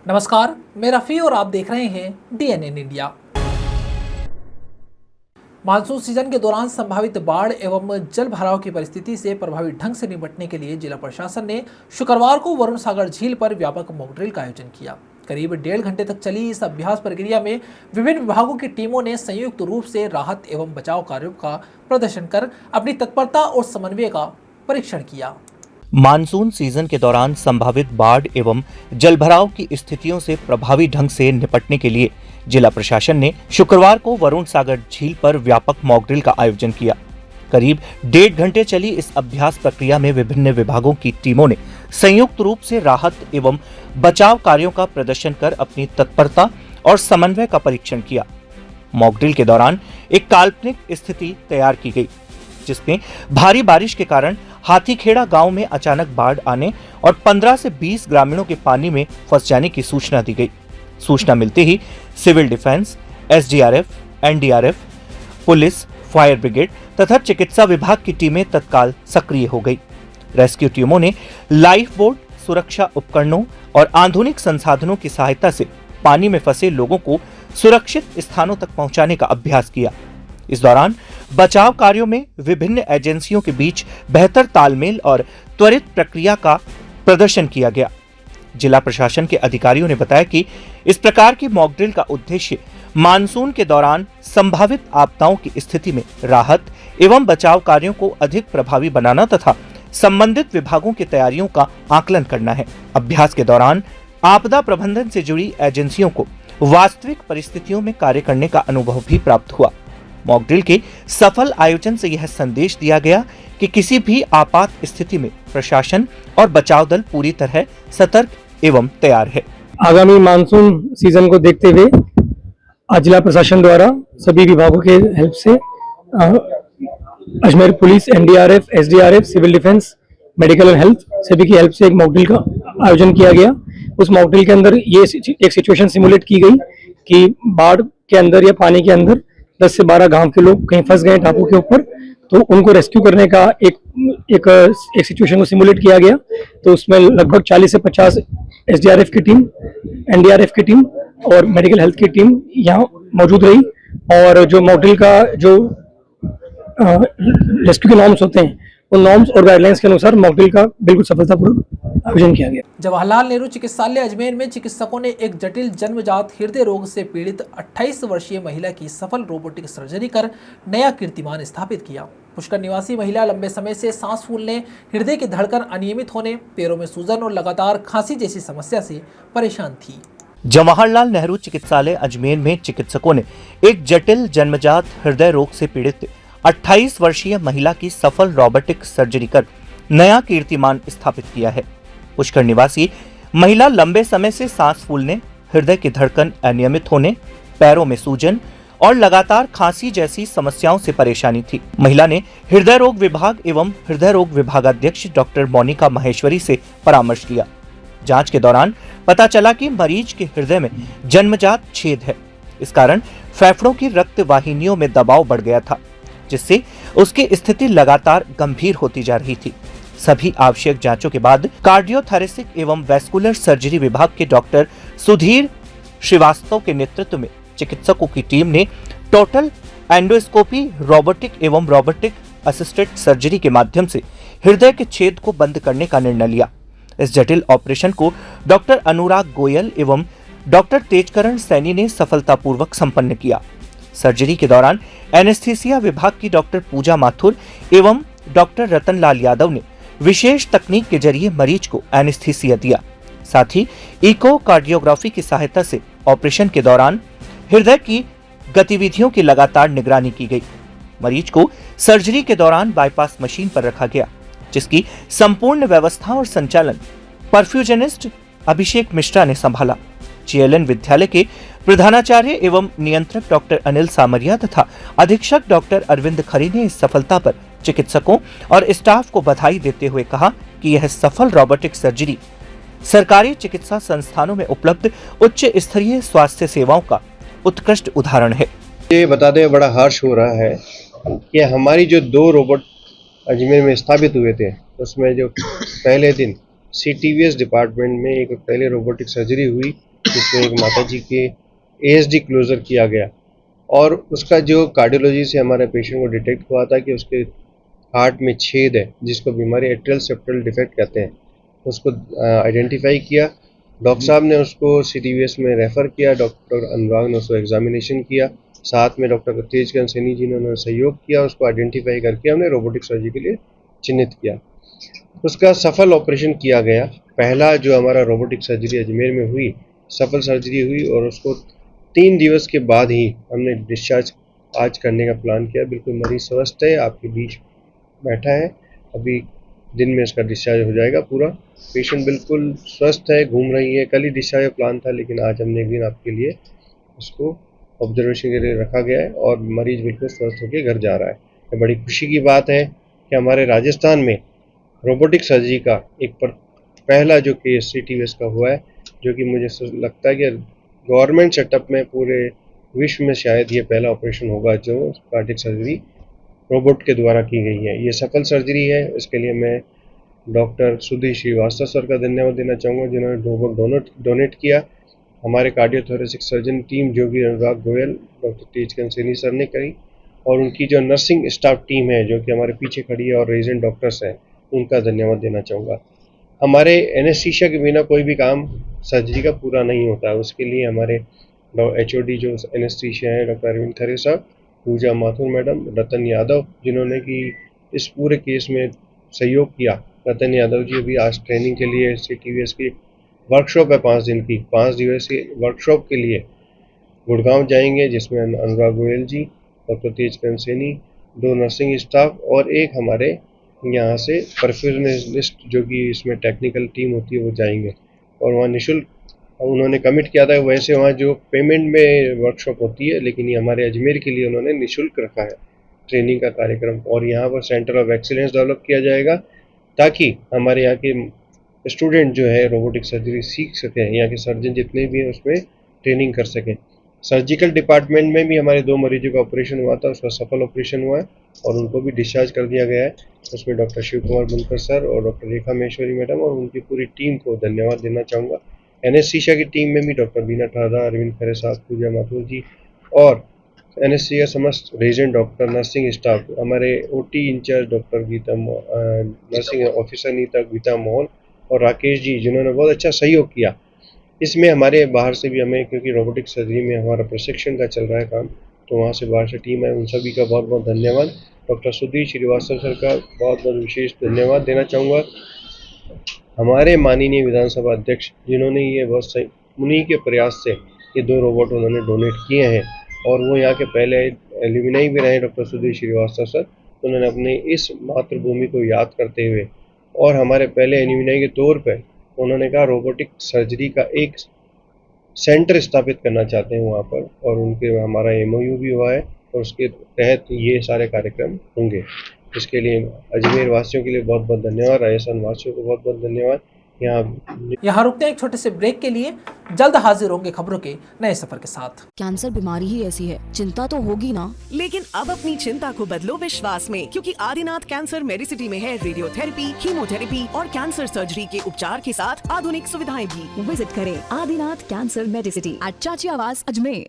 नमस्कार, मैं रफ़ी और आप देख रहे हैं DNN इंडिया। मानसून सीजन के दौरान संभावित बाढ़ एवं जल भराव की परिस्थिति से प्रभावी ढंग से निपटने के लिए जिला प्रशासन ने शुक्रवार को वरुण सागर झील पर व्यापक मॉक ड्रिल का आयोजन किया। करीब 1.5 घंटे तक चली इस अभ्यास प्रक्रिया में विभिन्न विभागों की टीमों ने संयुक्त रूप से राहत एवं बचाव कार्यों का प्रदर्शन कर अपनी तत्परता और समन्वय का परीक्षण किया। मानसून सीजन के दौरान संभावित बाढ़ एवं जलभराव की स्थितियों से प्रभावी ढंग से निपटने के लिए जिला प्रशासन ने शुक्रवार को वरुण सागर झील पर व्यापक मॉक ड्रिल का आयोजन किया। करीब 1.5 घंटे चली इस अभ्यास प्रक्रिया में विभिन्न विभागों की टीमों ने संयुक्त रूप से राहत एवं बचाव कार्यों का प्रदर्शन कर अपनी तत्परता और समन्वय का परीक्षण किया। मॉक ड्रिल के दौरान एक काल्पनिक स्थिति तैयार की गई, जिसमें भारी बारिश के कारण हाथीखेड़ा गांव में अचानक बाढ़ आने और 15 से 20 ग्रामीणों के पानी में फंस जाने की सूचना दी गई। सूचना मिलते ही civil defence, SDRF, NDRF, police, fire brigade तथा चिकित्सा विभाग की टीमें तत्काल सक्रिय हो गई। रेस्क्यू टीमों ने लाइफ बोट, सुरक्षा उपकरणों और आधुनिक संसाधनों की सहायता से पानी में फंसे लोगों को सुरक्षित स्थानों तक पहुंचाने का अभ्यास किया। इस दौरान बचाव कार्यों में विभिन्न एजेंसियों के बीच बेहतर तालमेल और त्वरित प्रक्रिया का प्रदर्शन किया गया। जिला प्रशासन के अधिकारियों ने बताया कि इस प्रकार की मॉक ड्रिल का उद्देश्य मानसून के दौरान संभावित आपदाओं की स्थिति में राहत एवं बचाव कार्यों को अधिक प्रभावी बनाना तथा संबंधित विभागों की तैयारियों का आकलन करना है। अभ्यास के दौरान आपदा प्रबंधन से जुड़ी एजेंसियों को वास्तविक परिस्थितियों में कार्य करने का अनुभव भी प्राप्त हुआ। मॉक ड्रिल के सफल आयोजन से यह संदेश दिया गया कि किसी भी आपात स्थिति में प्रशासन और बचाव दल पूरी तरह सतर्क एवं तैयार है। आगामी मानसून सीजन को देखते हुए आज जिला प्रशासन द्वारा सभी विभागों के हेल्प से Ajmer police, NDRF, SDRF, civil defence, medical and health सभी की हेल्प से एक मॉक ड्रिल का आयोजन किया गया। उस मॉक ड्रिल के अंदर ये एक सिचुएशन सिमुलेट की गई कि बाढ़ के अंदर या पानी के अंदर 10 से 12 गांव के लोग कहीं फंस गए टापू के ऊपर, तो उनको रेस्क्यू करने का एक सिचुएशन को सिमुलेट किया गया। तो उसमें लगभग 40 से 50 SDRF की टीम, NDRF की टीम और मेडिकल हेल्थ की टीम यहाँ मौजूद रही। और जो मॉक ड्रिल का जो रेस्क्यू के नॉर्म्स होते हैं, उन नॉर्म्स और गाइडलाइंस के अनुसार मॉक ड्रिल का बिल्कुल सफलतापूर्वक आयोजन किया गया। जवाहरलाल नेहरू चिकित्सालय अजमेर में चिकित्सकों ने एक जटिल जन्मजात हृदय रोग से पीड़ित 28 वर्षीय महिला की सफल रोबोटिक सर्जरी कर नया कीर्तिमान स्थापित किया। पुष्कर निवासी महिला लंबे समय से सांस फूलने, हृदय की धड़कन अनियमित होने, पैरों में सूजन और लगातार खांसी जैसी समस्या से परेशान थी। जवाहरलाल नेहरू चिकित्सालय अजमेर में चिकित्सकों ने एक जटिल जन्मजात हृदय रोग से पीड़ित 28 वर्षीय महिला की सफल रोबोटिक सर्जरी कर नया कीर्तिमान स्थापित किया है। पुष्कर निवासी महिला लंबे समय से सांस फूलने, हृदय की धड़कन अनियमित होने, पैरों में सूजन और लगातार खांसी जैसी समस्याओं से परेशानी थी। महिला ने हृदय रोग विभाग एवं हृदय रोग विभागाध्यक्ष डॉक्टर मोनिका महेश्वरी से परामर्श किया। जांच के दौरान पता चला कि मरीज के हृदय में जन्मजात छेद है। इस कारण फेफड़ों की रक्त वाहिनियों में दबाव बढ़ गया था, जिससे उसकी स्थिति लगातार गंभीर होती जा रही थी। सभी आवश्यक जांचों के बाद कार्डियोथोरेसिक एवं वैस्कुलर सर्जरी विभाग के डॉक्टर सुधीर श्रीवास्तव के नेतृत्व में चिकित्सकों की टीम ने टोटल एंडोस्कोपी, रोबोटिक एवं रोबोटिक असिस्टेड सर्जरी के माध्यम से हृदय के छेद को बंद करने का निर्णय लिया। इस जटिल ऑपरेशन को डॉक्टर अनुराग गोयल एवं डॉक्टर तेजकरण सैनी ने सफलतापूर्वक संपन्न किया। सर्जरी के दौरान एनेस्थीसिया विभाग की डॉक्टर पूजा माथुर एवं डॉक्टर रतनलाल यादव ने विशेष तकनीक के जरिए मरीज को एनेस्थीसिया दिया। साथ ही इकोकार्डियोग्राफी की सहायता से ऑपरेशन के दौरान हृदय की गतिविधियों की लगातार निगरानी की गई। मरीज को सर्जरी के दौरान बाईपास मशीन पर रखा गया, जिसकी संपूर्ण व्यवस्था और संचालन परफ्यूजनिस्ट अभिषेक मिश्रा ने संभाला। GLN विद्यालय के प्रधानाचार्य एवं नियंत्रक डॉक्टर अनिल सामरिया तथा अधीक्षक डॉक्टर अरविंद खरी ने इस सफलता पर चिकित्सकों और स्टाफ को बधाई देते हुए कहा कि यह सफल रोबोटिक सर्जरी सरकारी चिकित्सा संस्थानों में उपलब्ध उच्च स्तरीय स्वास्थ्य सेवाओं का उत्कृष्ट उदाहरण है। ये बताते बड़ा हर्ष हो रहा है कि हमारी जो 2 रोबोट अजमेर में स्थापित हुए थे, उसमें जो पहले दिन CTVS डिपार्टमेंट में एक पहले रोबोटिक सर्जरी हुई जिसमें एक माताजी के ASD क्लोजर किया गया और उसका जो कार्डियोलॉजी से हमारे पेशेंट को डिटेक्ट हुआ था कि उसके हार्ट में छेद है, जिसको बीमारी एट्रियल सेप्टल डिफेक्ट कहते हैं, उसको आइडेंटिफाई किया। डॉक्टर साहब ने उसको CTVS में रेफ़र किया, डॉक्टर अनुराग ने उसको एग्जामिनेशन किया, साथ में डॉक्टर तेजकांत सैनी जी ने उन्होंने सहयोग किया, उसको आइडेंटिफाई करके हमने रोबोटिक सर्जरी के लिए चिन्हित किया। उसका सफल ऑपरेशन किया गया। पहला जो हमारा रोबोटिक सर्जरी अजमेर में हुई, सफल सर्जरी हुई और उसको 3 दिवस के बाद ही हमने डिस्चार्ज आज करने का प्लान किया। बिल्कुल मरीज स्वस्थ है, आपके बीच बैठा है, अभी दिन में इसका डिस्चार्ज हो जाएगा पूरा। पेशेंट बिल्कुल स्वस्थ है, घूम रही है। कल ही डिस्चार्ज प्लान था, लेकिन आज हमने एक दिन आपके लिए उसको ऑब्जर्वेशन के लिए रखा गया है और मरीज बिल्कुल स्वस्थ होकर घर जा रहा है। ये बड़ी खुशी की बात है कि हमारे राजस्थान में रोबोटिक सर्जरी का एक पहला जो केस CTVS का हुआ है, जो कि मुझे लगता है कि गवर्नमेंट सेटअप में पूरे विश्व में शायद ये पहला ऑपरेशन होगा जो कार्डियक सर्जरी रोबोट के द्वारा की गई है। ये सफल सर्जरी है। इसके लिए मैं डॉक्टर सुधीर श्रीवास्तव सर का धन्यवाद देना चाहूँगा, जिन्होंने रोबोट डोनेट किया। हमारे कार्डियोथोरेसिक सर्जन टीम जो कि अनुराग गोयल, डॉक्टर तेजकांत सैनी सर ने करी, और उनकी जो नर्सिंग स्टाफ टीम है जो कि हमारे पीछे खड़ी है और रेजिडेंट डॉक्टर्स हैं, उनका धन्यवाद देना चाहूँगा। हमारे एनेस्थीसिया के बिना कोई भी काम सर्जरी का पूरा नहीं होता है। उसके लिए हमारे HOD जो एनेस्थीसिया है डॉक्टर अरविंद खरे साहब, पूजा माथुर मैडम, रतन यादव, जिन्होंने कि इस पूरे केस में सहयोग किया। रतन यादव जी अभी आज ट्रेनिंग के लिए CTVS की वर्कशॉप है 5 दिन की, 5 दिवसीय वर्कशॉप के लिए गुड़गांव जाएंगे, जिसमें अनुराग गोयल जी, डॉक्टर तेजकांत सैनी, 2 नर्सिंग स्टाफ और एक हमारे यहाँ से परफ्यूजनिस्ट जो कि इसमें टेक्निकल टीम होती है वो जाएंगे और वहाँ निःशुल्क उन्होंने कमिट किया था। वैसे वहाँ जो पेमेंट में वर्कशॉप होती है, लेकिन ये हमारे अजमेर के लिए उन्होंने निःशुल्क रखा है ट्रेनिंग का कार्यक्रम, और यहाँ पर सेंटर ऑफ एक्सीलेंस डेवलप किया जाएगा ताकि हमारे यहाँ के स्टूडेंट जो है रोबोटिक सर्जरी सीख सकें, यहाँ के सर्जन जितने भी हैं उसमें ट्रेनिंग कर सकें। सर्जिकल डिपार्टमेंट में भी हमारे 2 मरीजों का ऑपरेशन हुआ था, उसका सफल ऑपरेशन हुआ है और उनको भी डिस्चार्ज कर दिया गया है। उसमें डॉक्टर शिव कुमार बुनकर सर और डॉक्टर रेखा महेश्वरी मैडम और उनकी पूरी टीम को धन्यवाद देना चाहूँगा। एनेस्थीसिया की टीम में भी डॉक्टर बीना ठाडा, अरविंद खरे साहब, पूजा माथुर जी और एनेस्थीसिया समस्त रेजिडेंट डॉक्टर, नर्सिंग स्टाफ, हमारे OT incharge doctor Geeta, nursing officer Neeta Geeta Mohan और राकेश जी, जिन्होंने बहुत अच्छा सहयोग किया। इसमें हमारे बाहर से भी हमें, क्योंकि रोबोटिक सर्जरी में हमारा प्रशिक्षण का चल रहा है काम, तो वहाँ से बाहर से टीम है, उन सभी का बहुत बहुत धन्यवाद। डॉक्टर सुधीर श्रीवास्तव सर का बहुत बहुत विशेष धन्यवाद देना चाहूँगा। हमारे माननीय विधानसभा अध्यक्ष, जिन्होंने ये बहुत सही उन्हीं के प्रयास से ये 2 रोबोट उन्होंने डोनेट किए हैं और वो यहाँ के पहले एल्यूमिनाई भी रहे डॉक्टर सुधीर श्रीवास्तव सर। उन्होंने अपने इस मातृभूमि को याद करते हुए और हमारे पहले एल्यूमिनाई के तौर पर उन्होंने कहा रोबोटिक सर्जरी का एक सेंटर स्थापित करना चाहते हैं वहाँ पर, और उनके हमारा MOU भी हुआ है और उसके तहत ये सारे कार्यक्रम होंगे। इसके लिए अजमेर वासियों के लिए बहुत बहुत धन्यवाद, राजस्थान वासियों को बहुत बहुत धन्यवाद। यहाँ रुकते हैं एक छोटे से ब्रेक के लिए, जल्द हाजिर होंगे खबरों के नए सफर के साथ। कैंसर बीमारी ही ऐसी है, चिंता तो होगी ना, लेकिन अब अपनी चिंता को बदलो विश्वास में, क्योंकि आदिनाथ कैंसर मेडिसिटी में है रेडियोथेरेपी, कीमोथेरेपी और कैंसर सर्जरी के उपचार के साथ आधुनिक सुविधाएं भी। विजिट करें आदिनाथ कैंसर मेडिसिटी एट चाची आवास अजमेर।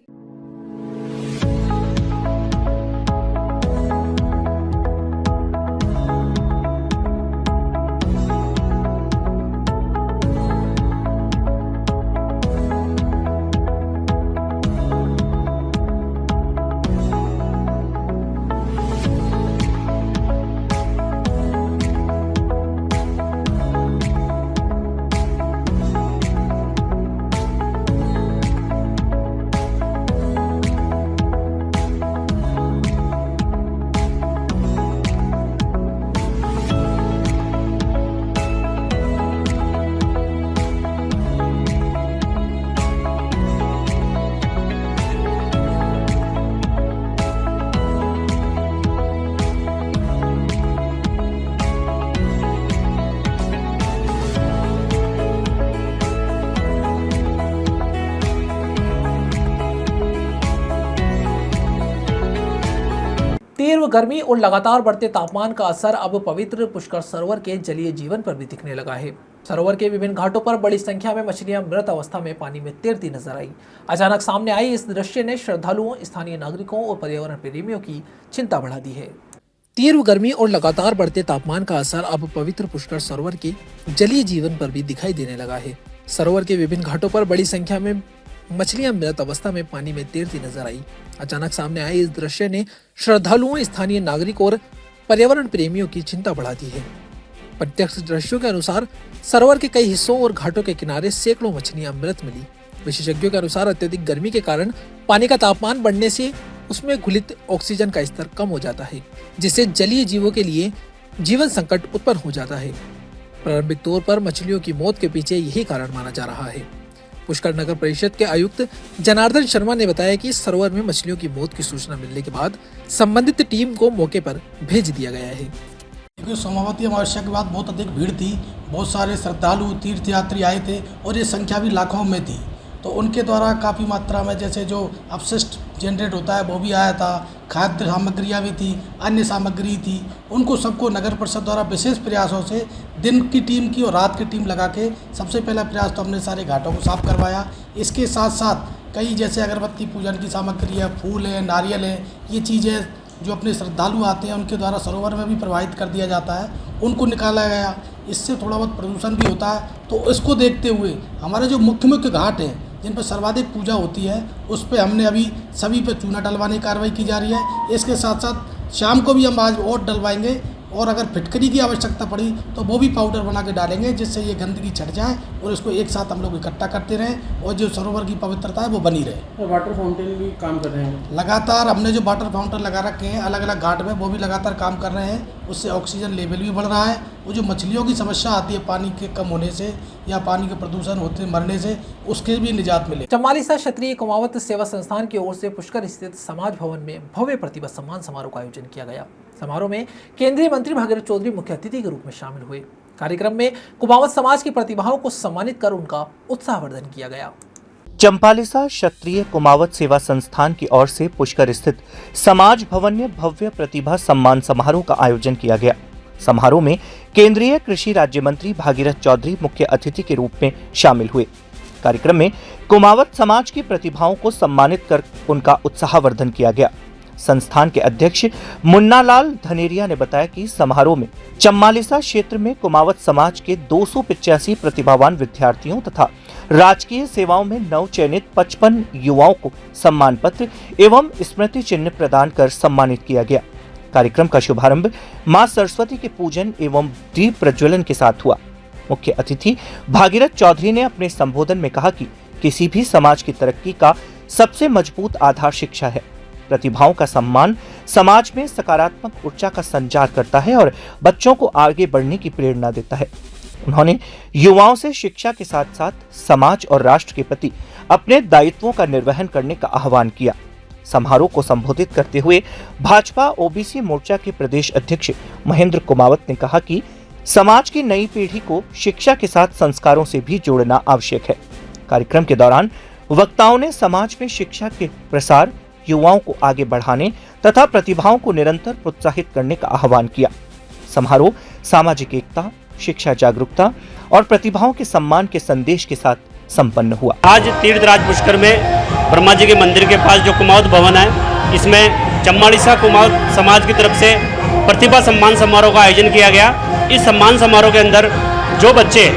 तीव्र गर्मी और लगातार बढ़ते तापमान का असर अब पवित्र पुष्कर सरोवर के जलीय जीवन पर भी दिखने लगा है। सरोवर के विभिन्न घाटों पर बड़ी संख्या में मछलियां मृत अवस्था में पानी में तैरती नजर आई। अचानक सामने आई इस दृश्य ने श्रद्धालुओं, स्थानीय नागरिकों और पर्यावरण प्रेमियों की चिंता बढ़ा दी है। तीव्र गर्मी और लगातार बढ़ते तापमान का असर अब पवित्र पुष्कर सरोवर के जलीय जीवन पर भी दिखाई देने लगा है। सरोवर के विभिन्न घाटों पर बड़ी संख्या में मछलियां मृत अवस्था में पानी में तैरती नजर आई। अचानक सामने आए इस दृश्य ने श्रद्धालुओं, स्थानीय नागरिक और पर्यावरण प्रेमियों की चिंता बढ़ा दी है। प्रत्यक्ष दृश्यों के अनुसार सरोवर के कई हिस्सों और घाटों के किनारे सैकड़ों मछलियां मृत मिली। विशेषज्ञों के अनुसार अत्यधिक गर्मी के कारण पानी का तापमान बढ़ने से उसमें घुलित ऑक्सीजन का स्तर कम हो जाता है, जिससे जलीय जीवों के लिए जीवन संकट उत्पन्न हो जाता है। प्रारंभिक तौर पर मछलियों की मौत के पीछे यही कारण माना जा रहा है। पुष्कर नगर परिषद के आयुक्त जनार्दन शर्मा ने बताया कि सरोवर में मछलियों की मौत की सूचना मिलने के बाद संबंधित टीम को मौके पर भेज दिया गया है। क्योंकि सोमवती अमावस्या के बाद बहुत अधिक भीड़ थी, बहुत सारे श्रद्धालु तीर्थयात्री आए थे और ये संख्या भी लाखों में थी, तो उनके द्वारा काफ़ी मात्रा में जैसे जो अपशिष्ट जनरेट होता है वो भी आया था, खाद्य सामग्रियाँ भी थी, अन्य सामग्री थी। उनको सबको नगर परिषद द्वारा विशेष प्रयासों से दिन की टीम की और रात की टीम लगा के सबसे पहला प्रयास तो हमने सारे घाटों को साफ करवाया। इसके साथ साथ कई जैसे अगरबत्ती पूजन की सामग्री है, फूल है, नारियल है, ये चीज़ें जो अपने श्रद्धालु आते हैं उनके द्वारा सरोवर में भी प्रवाहित कर दिया जाता है, उनको निकाला गया। इससे थोड़ा बहुत प्रदूषण भी होता है, तो इसको देखते हुए हमारे जो मुख्य मुख्य घाट हैं जिन पर सर्वाधिक पूजा होती है उस पर हमने अभी सभी पे चूना डलवाने की कार्रवाई की जा रही है। इसके साथ साथ शाम को भी हम आज और डलवाएंगे और अगर फिटकरी की आवश्यकता पड़ी तो वो भी पाउडर बना के डालेंगे, जिससे ये गंदगी छट जाए और इसको एक साथ हम लोग इकट्ठा करते रहें और जो सरोवर की पवित्रता है वो बनी रहे। तो वाटर फाउंटेन भी काम कर रहे हैं लगातार, हमने जो वाटर फाउंटेन लगा रखे हैं अलग अलग घाट में वो भी लगातार काम कर रहे हैं। उससे ऑक्सीजन लेवल भी बढ़ रहा है। वो जो मछलियों की समस्या आती है पानी के कम होने से या पानी के प्रदूषण होते मरने से, उसके भी निजात मिले। चम्बालिसा क्षत्रिय कुमावत सेवा संस्थान की ओर से पुष्कर स्थित समाज भवन में भव्य प्रतिभा सम्मान समारोह का आयोजन किया गया। समारोह में केंद्रीय मंत्री भागीरथ चौधरी मुख्य अतिथि के रूप में शामिल हुए। कार्यक्रम में कुमावत समाज की प्रतिभाओं को सम्मानित कर उनका उत्साहवर्धन किया गया। चंपालिसा क्षत्रिय कुमावत सेवा संस्थान की ओर से पुष्कर स्थित समाज भवन में भव्य प्रतिभा सम्मान समारोह का आयोजन किया गया। समारोह में केंद्रीय कृषि राज्य मंत्री भागीरथ चौधरी मुख्य अतिथि के रूप में शामिल हुए। कार्यक्रम में कुमावत समाज की प्रतिभाओं को सम्मानित कर उनका उत्साहवर्धन किया गया। संस्थान के अध्यक्ष मुन्नालाल धनेरिया ने बताया कि समारोह में चम्बालिसा क्षेत्र में कुमावत समाज के 285 प्रतिभावान विद्यार्थियों तथा राजकीय सेवाओं में नवचयनित 55 युवाओं को सम्मान पत्र एवं स्मृति चिन्ह प्रदान कर सम्मानित किया गया। कार्यक्रम का शुभारंभ मां सरस्वती के पूजन एवं दीप प्रज्वलन के साथ हुआ। मुख्य अतिथि भागीरथ चौधरी ने अपने संबोधन में कहा कि किसी भी समाज की तरक्की का सबसे मजबूत आधार शिक्षा है। प्रतिभाओं का सम्मान समाज में सकारात्मक ऊर्जा का संचार करता है और बच्चों को आगे बढ़ने की प्रेरणा देता है। उन्होंने युवाओं से शिक्षा के साथ साथ समाज और राष्ट्र के प्रति अपने दायित्वों का निर्वहन करने का आह्वान किया। समारोह को संबोधित करते हुए भाजपा ओबीसी मोर्चा के प्रदेश अध्यक्ष महेंद्र कुमावत ने कहा कि समाज की नई पीढ़ी को शिक्षा के साथ संस्कारों से भी जोड़ना आवश्यक है। कार्यक्रम के दौरान वक्ताओं ने समाज में शिक्षा के प्रसार, युवाओं को आगे बढ़ाने तथा प्रतिभाओं को निरंतर प्रोत्साहित करने का आह्वान किया। समारोह सामाजिक एकता, शिक्षा जागरूकता और प्रतिभाओं के सम्मान के संदेश के साथ संपन्न हुआ। आज तीर्थराज पुष्कर में ब्रह्मा जी के मंदिर के पास जो कुमावत भवन है, इसमें चम्बालिसा कुमावत समाज की तरफ से प्रतिभा सम्मान समारोह का आयोजन किया गया। इस सम्मान समारोह के अंदर जो बच्चे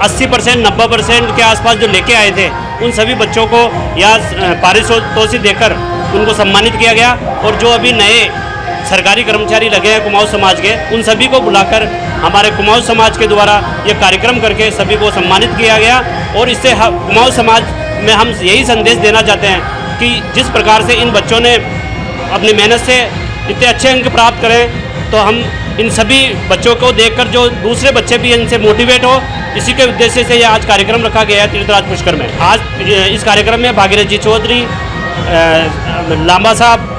80% 90% के आसपास जो लेके आए थे, उन सभी बच्चों को यहाँ पारितोषिक देकर उनको सम्मानित किया गया। और जो अभी नए सरकारी कर्मचारी लगे हैं कुमाऊं समाज के, उन सभी को बुलाकर हमारे कुमाऊं समाज के द्वारा ये कार्यक्रम करके सभी को सम्मानित किया गया। और इससे कुमाऊं समाज में हम यही संदेश देना चाहते हैं कि जिस प्रकार से इन बच्चों ने अपनी मेहनत से इतने अच्छे अंक प्राप्त करें, तो हम इन सभी बच्चों को देखकर जो दूसरे बच्चे भी इनसे मोटिवेट हो, इसी के उद्देश्य से यह आज कार्यक्रम रखा गया है तीर्थराज पुष्कर में। आज इस कार्यक्रम में भागीरथ जी चौधरी, लांबा साहब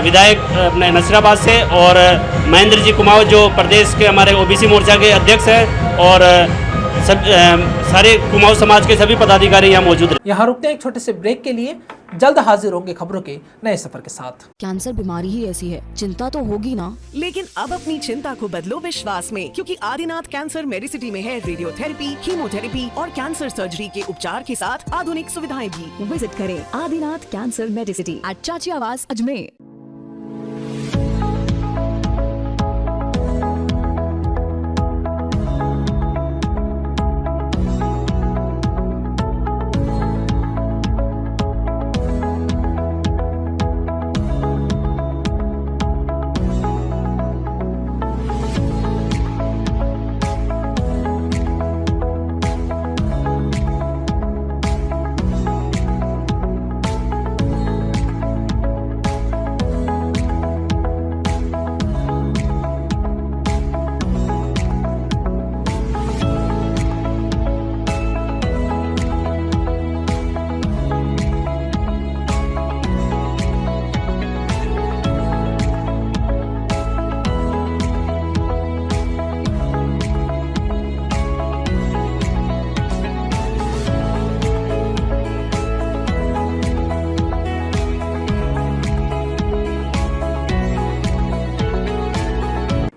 विधायक अपने नसीराबाद से, और महेंद्र जी कुमावत जो प्रदेश के हमारे ओबीसी मोर्चा के अध्यक्ष हैं, और सब सारे कुमाऊं समाज के सभी पदाधिकारी यहाँ मौजूद हैं। यहाँ रुकते हैं एक छोटे से ब्रेक के लिए। जल्द हाजिर होंगे खबरों के नए सफर के साथ। कैंसर बीमारी ही ऐसी है, चिंता तो होगी ना। लेकिन अब अपनी चिंता को बदलो विश्वास में, क्योंकि आदिनाथ कैंसर मेडिसिटी में है रेडियोथेरेपी, कीमोथेरेपी और कैंसर सर्जरी के उपचार के साथ आधुनिक सुविधाएं भी। विजिट करें आदिनाथ कैंसर मेडिसिटी एट चाची आवास अजमेर।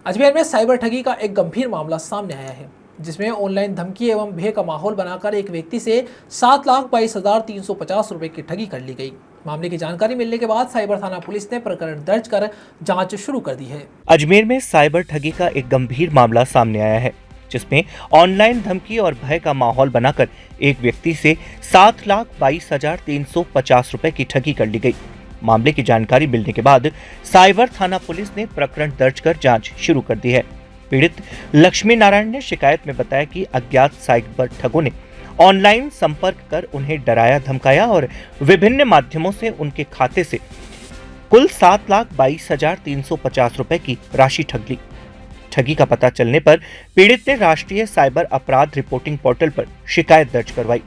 अजमेर में साइबर ठगी का एक गंभीर मामला सामने आया है, जिसमें ऑनलाइन धमकी एवं भय का माहौल बनाकर एक व्यक्ति से 7,22,350 रुपए की ठगी कर ली गई। मामले की जानकारी मिलने के बाद साइबर थाना पुलिस ने प्रकरण दर्ज कर जांच शुरू कर दी है। अजमेर में साइबर ठगी का एक गंभीर मामला सामने आया है, जिसमें ऑनलाइन धमकी और भय का माहौल बनाकर एक व्यक्ति से 7,22,350 रुपए की ठगी कर ली गई। मामले की जानकारी मिलने के बाद साइबर थाना पुलिस ने प्रकरण दर्ज कर जांच शुरू कर दी है। पीड़ित लक्ष्मी नारायण ने शिकायत में बताया कि अज्ञात साइबर ठगों ने ऑनलाइन संपर्क कर उन्हें डराया धमकाया और विभिन्न माध्यमों से उनके खाते से कुल 7,22,350 रुपए की राशि ठग ली। ठगी का पता चलने पर पीड़ित ने राष्ट्रीय साइबर अपराध रिपोर्टिंग पोर्टल पर शिकायत दर्ज करवाई।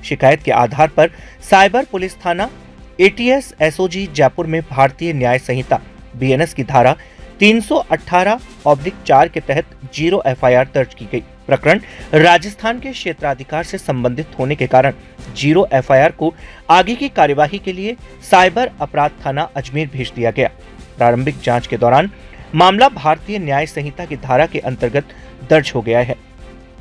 शिकायत के आधार पर साइबर पुलिस थाना ATS SOG जयपुर में भारतीय न्याय संहिता BNS की धारा 318/4 के तहत 0 FIR दर्ज की गई। प्रकरण राजस्थान के क्षेत्राधिकार से संबंधित होने के कारण 0 FIR को आगे की कार्यवाही के लिए साइबर अपराध थाना अजमेर भेज दिया गया। प्रारंभिक जांच के दौरान मामला भारतीय न्याय संहिता की धारा के अंतर्गत दर्ज हो गया है,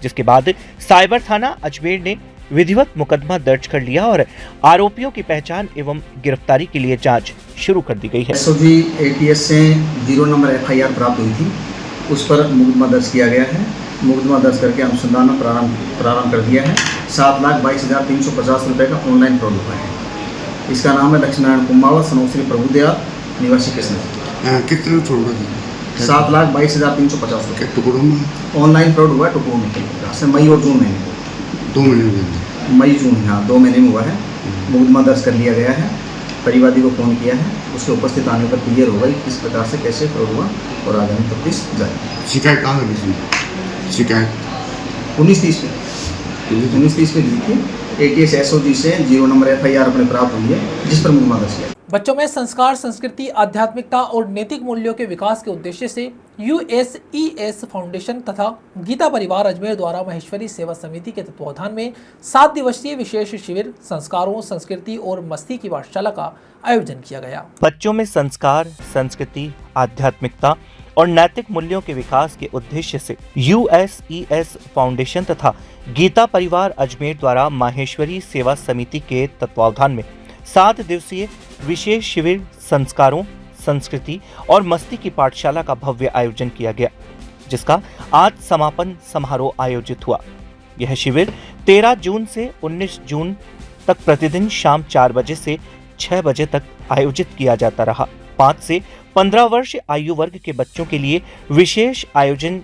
जिसके बाद साइबर थाना अजमेर ने विधिवत मुकदमा दर्ज कर लिया और आरोपियों की पहचान एवं गिरफ्तारी के लिए जांच शुरू कर दी गई है। SOG ATS से 0 नंबर FIR प्राप्त हुई थी, उस पर मुकदमा दर्ज किया गया है। मुकदमा दर्ज करके अनुसंधान प्रारंभ कर दिया है। 7,22,350 रुपये का ऑनलाइन फ्रॉड हुआ है। इसका नाम है लक्ष्मीनारायण कुमावत, सनोश्री प्रभुदयाल, निवासी कृष्ण। कितने फ्रॉड 7,22,350 रुपये टुकड़ों में ऑनलाइन फ्रॉड हुआ है। टुकड़ों में मई और जून महीने 2 महीने में मई जून, हाँ 2 महीने में हुआ है। मुकदमा दर्ज कर लिया गया है। परिवादी को फोन किया है, उसके उपस्थित आने पर क्लियर होगा कि किस प्रकार से कैसे फ्रॉड हुआ और आगामी तफ्तीश जारी। शिकायत कहाँ लगी थी? शिकायत 1930 में दी थी। ATS SOG से 0 नंबर FIR अपने प्राप्त हुई है, जिस पर मुकदमा दर्ज किया। बच्चों में संस्कार, संस्कृति, आध्यात्मिकता और नैतिक मूल्यों के विकास के उद्देश्य से USES फाउंडेशन तथा गीता परिवार अजमेर द्वारा महेश्वरी सेवा समिति के तत्वावधान में 7 दिवसीय विशेष शिविर संस्कारों, संस्कृति और मस्ती की पाठशाला का आयोजन किया गया। बच्चों में संस्कार, संस्कृति, आध्यात्मिकता और नैतिक मूल्यों के विकास के उद्देश्य से USES फाउंडेशन तथा गीता परिवार अजमेर द्वारा माहेश्वरी सेवा समिति के तत्वावधान में 7 दिवसीय विशेष शिविर संस्कारों, संस्कृति और मस्ती की पाठशाला का भव्य आयोजन किया गया, जिसका आज समापन समारोह आयोजित हुआ। यह शिविर 13 जून से 19 जून तक प्रतिदिन शाम 4 बजे से 6 बजे तक आयोजित किया जाता रहा। 5 से 15 वर्ष आयु वर्ग के बच्चों के लिए विशेष आयोजन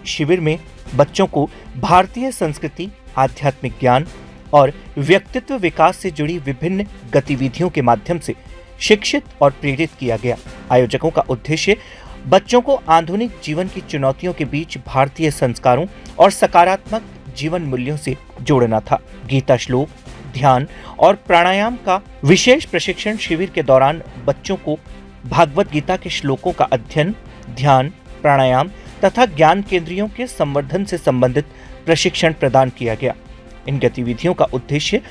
शिविर में बच्चों को भारतीय संस्कृति, आध्यात्मिक ज्ञान और व्यक्तित्व विकास से जुड़ी विभिन्न गतिविधियों के माध्यम से शिक्षित और प्रेरित किया गया। आयोजकों का उद्देश्य बच्चों को आधुनिक जीवन की चुनौतियों के बीच भारतीय संस्कारों और सकारात्मक जीवन मूल्यों से जोड़ना था। गीता श्लोक, ध्यान और प्राणायाम का विशेष प्रशिक्षण शिविर के दौरान बच्चों को भागवत गीता के श्लोकों का अध्ययन, ध्यान, प्राणायाम तथा ज्ञान केंद्रियों के संवर्धन से संबंधित प्रशिक्षण प्रदान किया गया। इन गतिविधियों का उद्देश्य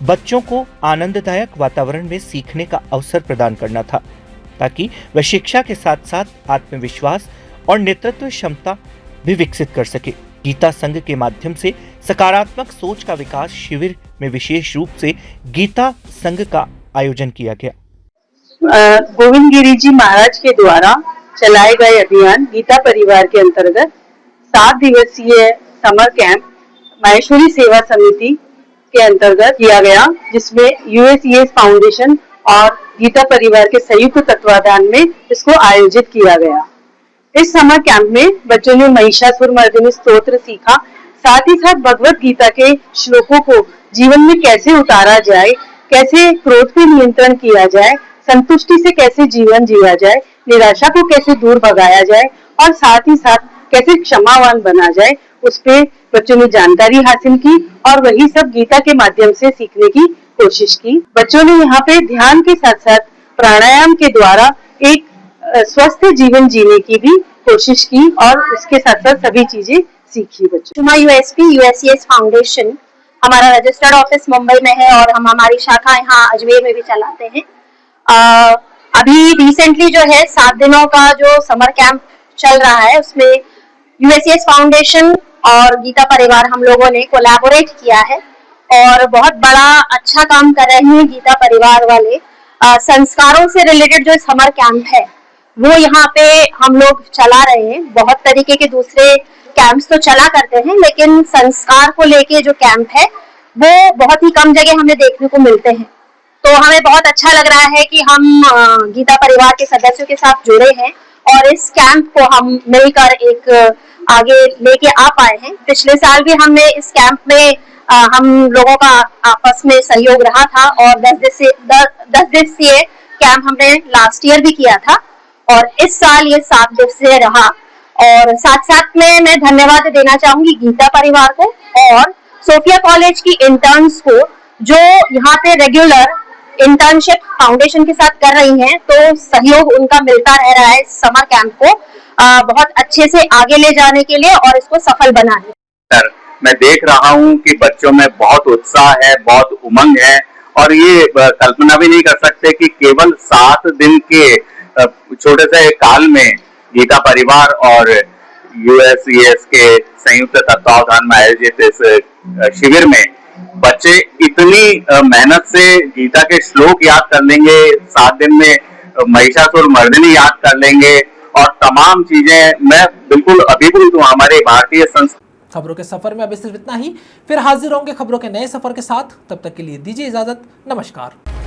बच्चों को आनंददायक वातावरण में सीखने का अवसर प्रदान करना था, ताकि वे शिक्षा के साथ साथ आत्मविश्वास और नेतृत्व क्षमता भी विकसित कर सके। गीता संघ के माध्यम से सकारात्मक सोच का विकास शिविर में विशेष रूप से गीता संघ का आयोजन किया गया। गोविंद गिरी जी महाराज के द्वारा चलाए गए अभियान गीता परिवार के अंतर्गत 7 दिवसीय समर कैंप माहेश्वरी सेवा समिति के अंतर्गत किया गया, जिसमें यूएसईएस फाउंडेशन और गीता परिवार के संयुक्त तत्वाधान में इसको आयोजित किया गया। इस समर कैंप में बच्चों ने महिषासुर मर्दिनी स्तोत्र सीखा, साथ ही साथ भगवत गीता के श्लोकों को जीवन में कैसे उतारा जाए, कैसे क्रोध पे नियंत्रण किया जाए, संतुष्टि से कैसे जीवन जिया जाए, निराशा को कैसे दूर भगाया जाए और साथ ही साथ कैसे क्षमावान बना जाए, उस पे बच्चों ने जानकारी हासिल की और वही सब गीता के माध्यम से सीखने की कोशिश की। बच्चों ने यहाँ पे ध्यान के साथ साथ प्राणायाम के द्वारा एक स्वस्थ जीवन जीने की भी कोशिश की और उसके साथ साथ सभी चीजें सीखी बच्चों। यूएसईएस फाउंडेशन हमारा रजिस्टर्ड ऑफिस मुंबई में है और हम हमारी शाखा यहाँ अजमेर में भी चलाते हैं। अभी रिसेंटली जो है 7 दिनों का जो समर कैंप चल रहा है, उसमें यूएसईएस फाउंडेशन और गीता परिवार हम लोगों ने कोलैबोरेट किया है और बहुत बड़ा अच्छा काम कर रहे हैं गीता परिवार वाले। संस्कारों से रिलेटेड जो समर कैंप है वो यहाँ पे हम लोग चला रहे हैं। बहुत तरीके के दूसरे कैंप्स तो चला करते हैं, लेकिन संस्कार को लेके जो कैंप है वो बहुत ही कम जगह हमें देखने को मिलते हैं। तो हमें बहुत अच्छा लग रहा है कि हम गीता परिवार के सदस्यों के साथ जुड़े हैं और इस कैंप को हम मिलकर एक आगे लेके आ पाए हैं। पिछले साल भी हमने इस कैंप में हम लोगों का आपस में सहयोग रहा था और 10 दिवसीय कैंप हमने लास्ट ईयर भी किया था और इस साल ये 7 दिवसीय रहा। और साथ साथ में मैं धन्यवाद देना चाहूंगी गीता परिवार को और सोफिया कॉलेज की इंटर्न्स को, जो यहाँ पे रेगुलर इंटर्नशिप फाउंडेशन के साथ कर रही हैं। तो सहयोग उनका मिलता रह रहा है समर कैंप को बहुत अच्छे से आगे ले जाने के लिए और इसको सफल बनाने। सर, मैं देख रहा हूँ कि बच्चों में बहुत उत्साह है, बहुत उमंग है और ये कल्पना भी नहीं कर सकते कि केवल 7 दिन के छोटे से काल में गीता परिवार और यूएसईएस के संयुक्त तत्वावधान में आयोजित इस शिविर में बच्चे इतनी मेहनत से गीता के श्लोक याद कर लेंगे, 7 दिन में महिषासुर मर्दिनी याद कर लेंगे और तमाम चीजें। मैं बिल्कुल अभिभूत हूँ हमारे भारतीय संस्कृति। खबरों के सफर में अब सिर्फ इतना ही, फिर हाजिर होंगे खबरों के नए सफर के साथ। तब तक के लिए दीजिए इजाजत, नमस्कार।